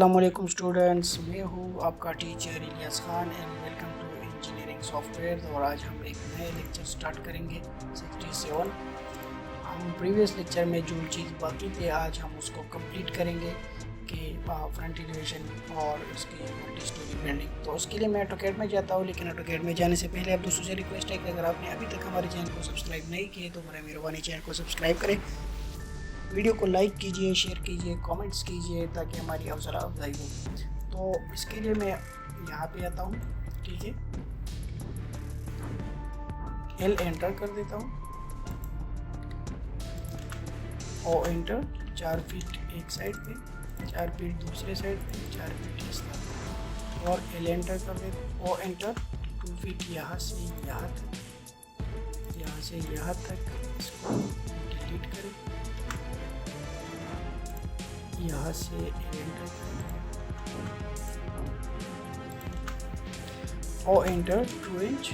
अस्सलामुअलैकुम स्टूडेंट्स, मैं हूँ आपका teacher Ilyas Khan and welcome to engineering software. और आज हम एक नए लेक्चर स्टार्ट करेंगे 67। हम प्रीवियस लेक्चर में जो चीज़ बाकी थे आज हम उसको कंप्लीट करेंगे कि फ्रंट एलिवेशन और उसकी मल्टी स्टोरी बिल्डिंग। तो उसके लिए मैं ऑटोकैड में जाता हूँ, लेकिन ऑटोकैड में जाने से पहले आप दोस्तों से रिक्वेस्ट है कि अगर आपने अभी तक हमारे चैनल को सब्सक्राइब नहीं किए तो मेरे मेहरबानी चैनल को सब्सक्राइब करें, वीडियो को लाइक कीजिए, शेयर कीजिए, कमेंट्स कीजिए ताकि हमारी हौसला अफजाई हो। तो इसके लिए मैं यहाँ पे आता हूँ, ठीक है, एल एंटर कर देता हूँ, ओ एंटर, 4 फीट एक साइड पे, 4 फीट दूसरे साइड पे, 4 फीट इस तरफ, और एल एंटर कर देता हूँ, ओ एंटर, 2 फीट यहाँ से यहाँ तक, यहाँ से यहाँ तक, इसको डिलीट करें, यहाँ से एंटर और एंटर 2 इंच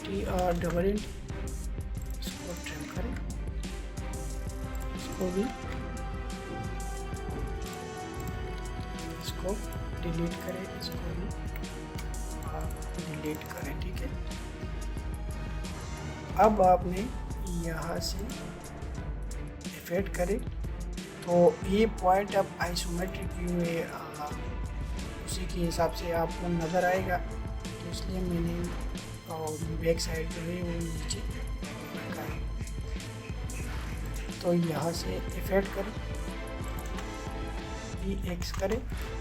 टी और डबल इंच, इसको ट्रिम करें, इसको भी, इसको डिलीट करें, इसको भी डिलीट करें, ठीक है। अब आपने यहाँ से इफेक्ट करें तो ये पॉइंट अब आइसोमेट्रिक व्यू है, उसी के हिसाब से आपको नज़र आएगा। तो इसलिए मैंने बैक साइड जो है वो नीचे रखा है। तो यहाँ से इफेक्ट करें, EX करें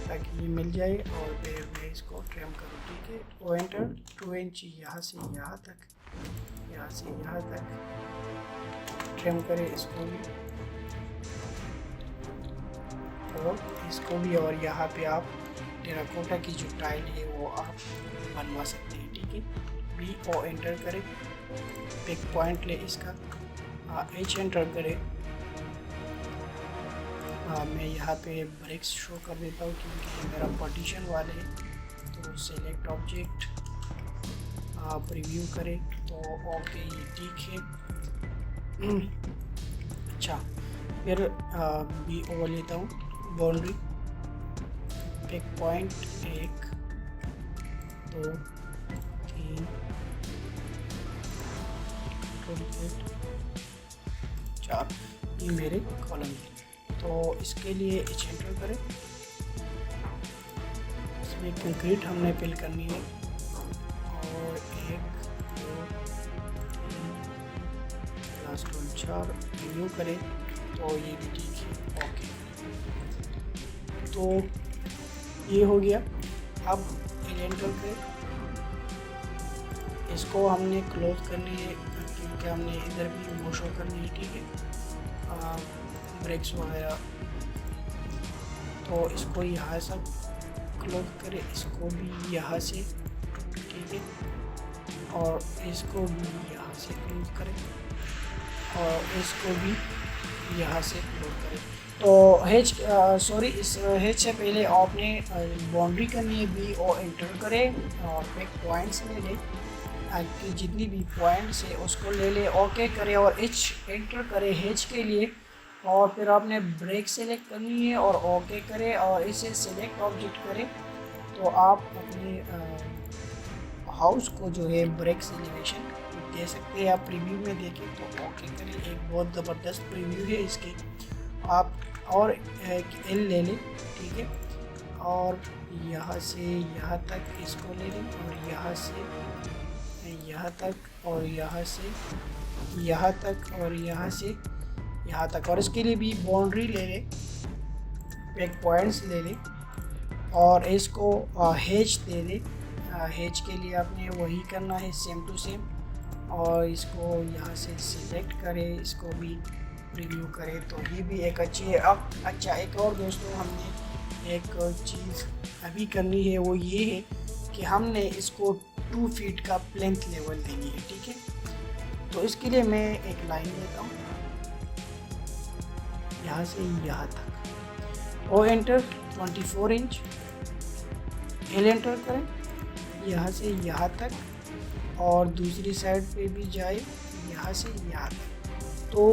ताकि ये मिल जाए और फिर मैं इसको ट्रिम करूँ, ठीक है। ओ एंटर, 2 इंच यहाँ से यहाँ तक, यहाँ से यहाँ तक ट्रिम करें, इसको भी और इसको भी, और यहाँ पे आप टेराकोटा की जो टाइल है वो आप बनवा सकते हैं, ठीक है। बी ओ एंटर करें, पिक पॉइंट ले इसका, H एंटर करें, मैं यहाँ पे ब्रेक्स शो कर देता हूँ क्योंकि मेरा पार्टीशन वाले है। तो सेलेक्ट ऑब्जेक्ट, प्रीव्यू करें तो ओके ये ठीक है। अच्छा, फिर बी ओ लेता हूँ, बाउंड्री, पिक पॉइंट 1 2 3 4, ये मेरे कॉलम है। तो इसके लिए एच एंटर करें, इसमें कंक्रीट हमने फिल करनी है और 1 2 3 लास्ट 4 रिव्यू करें तो ये भी ठीक है, ओके। तो ये हो गया। अब एंटर पे इसको हमने क्लोज करनी है क्योंकि हमने इधर भी वो शो करनी है, ठीक है, ब्रेक्स वगैरह। तो इसको यहाँ से क्लोज करें, इसको भी यहाँ से, ठीक है, और इसको भी यहाँ से क्लोज करें और इसको भी यहाँ से क्लोज करें। तो इस हेच से पहले आपने बाउंड्री करनी है, बी ओ एंटर करें और पिक पॉइंट्स ले लें, आपकी जितनी भी पॉइंट्स है उसको ले लें, ओके करें और एच एंटर करें हेच के लिए। और फिर आपने ब्रेक सेलेक्ट करनी है और ओके करें और इसे सेलेक्ट ऑब्जेक्ट करें। तो आप अपने हाउस को जो है ब्रेक एलिवेशन दे सकते हैं। आप प्रीव्यू में देखें तो ओके करें, एक बहुत ज़बरदस्त प्रीव्यू है इसकी। आप और एक एल ले लें, ठीक है, और यहाँ से यहाँ तक इसको ले लें और यहाँ से यहाँ तक और यहाँ से यहाँ तक और यहाँ से यहाँ तक, और इसके लिए भी बाउंड्री ले लें, पिक पॉइंट्स ले लें और इसको हेच दे दें। हेच के लिए आपने वही करना है, सेम टू सेम, और इसको यहाँ से सिलेक्ट करें, इसको भी रिव्यू करें तो ये भी एक अच्छी है। अब अच्छा, एक और दोस्तों हमने एक चीज़ अभी करनी है, वो ये है कि हमने इसको 2 फीट का प्लेंथ लेवल देनी है, ठीक है। तो इसके लिए मैं एक लाइन लेता हूँ यहाँ से यहाँ तक, O enter, 24 inch, L enter करें, यहाँ से यहाँ तक और दूसरी साइड पे भी जाए यहाँ से यहाँ तक। तो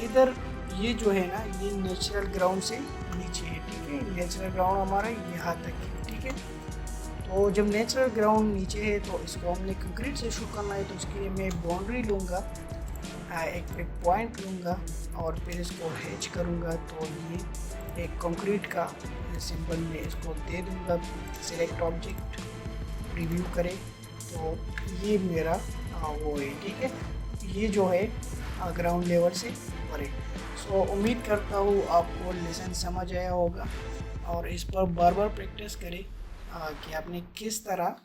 इधर ये जो है ना, ये नेचुरल ग्राउंड से नीचे है, ठीक है। नेचुरल ग्राउंड हमारा यहाँ तक है, ठीक है। तो जब नेचुरल ग्राउंड नीचे है तो इसको हमने कंक्रीट से शुरू करना है, तो उसके लिए मैं बाउंड्री लूँगा, एक पॉइंट लूँगा और फिर इसको हैच करूँगा। तो ये एक कंक्रीट का सिंबल में इसको दे दूँगा। सिलेक्ट ऑब्जेक्ट, रिव्यू करें, तो ये मेरा वो है, ठीक है। ये जो है ग्राउंड लेवल से ऊपर है। सो उम्मीद करता हूँ आपको लेसन समझ आया होगा और इस पर बार बार प्रैक्टिस करें कि आपने किस तरह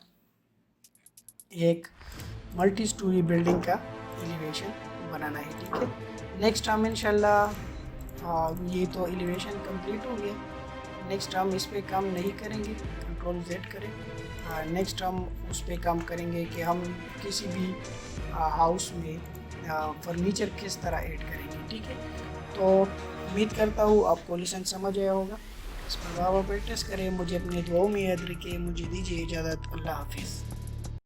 एक मल्टी स्टोरी बिल्डिंग का एलिवेशन बनाना है, ठीक है। नेक्स्ट हम इंशाल्लाह, ये तो एलिवेशन कंप्लीट हो गया। नेक्स्ट हम इस पे काम नहीं करेंगे, कंट्रोल Z करें। नेक्स्ट हम उस पे काम करेंगे कि हम किसी भी हाउस में फर्नीचर किस तरह ऐड करेंगे, ठीक है। तो उम्मीद करता हूँ आपको लेसन समझ आया होगा। इस पर बार बार प्रैक्टिस करें, मुझे अपने दुआओं में याद रखिए। मुझे दीजिए इजाज़त, अल्लाह हाफिज़।